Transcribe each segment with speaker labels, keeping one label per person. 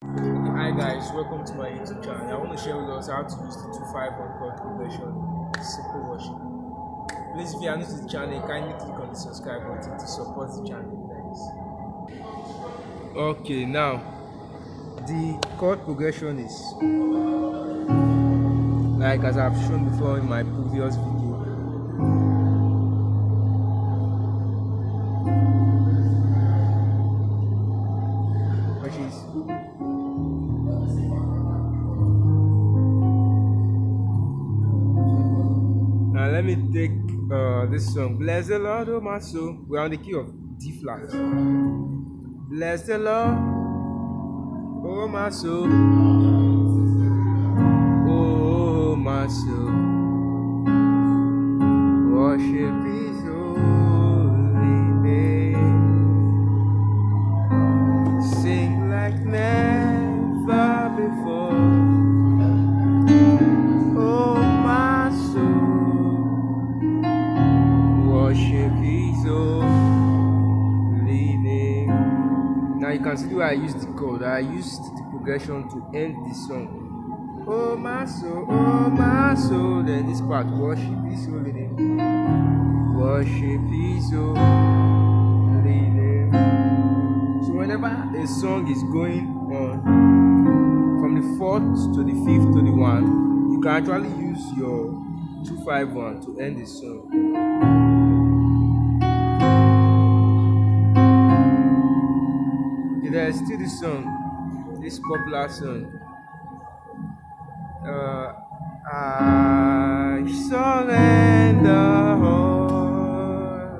Speaker 1: Okay, hi guys, welcome to my YouTube channel. I want to share with us how to use the 2-5 on chord progression in simple worship. Please, if you are new to the channel, kindly click on the subscribe button to support the channel. Thanks. Okay, now the chord progression is like as I've shown before in my previous video. Which is now let me take this song. Bless the Lord, oh my soul. We're on the key of D flat. Bless the Lord, oh my soul. Oh my soul. Worship His holy name. Sing like never before. Oh my soul. Worship His holy name. Now you can see where I used the chord. I used the progression to end the song. Oh my soul, then this part, worship His holy name. Worship His holy name. So whenever a song is going on, from the 4th to the 5th to the 1, you can actually use your 2-5-1 to end the song. Okay, there's still this song, this popular song. I surrender all.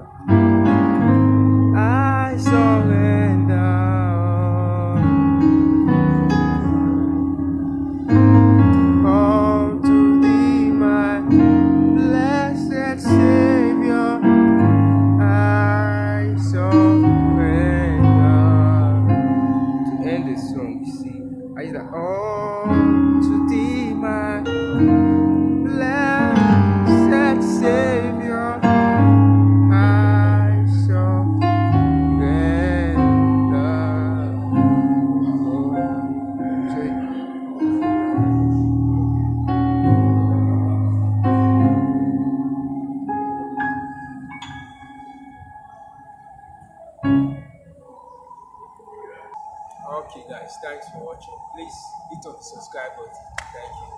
Speaker 1: I surrender all to Thee, my blessed Savior. I surrender. To end the song, you see, I use that all to Thee, my blessed Savior. I surrender. Okay guys, thanks for watching. Please hit on the subscribe button. Thank you.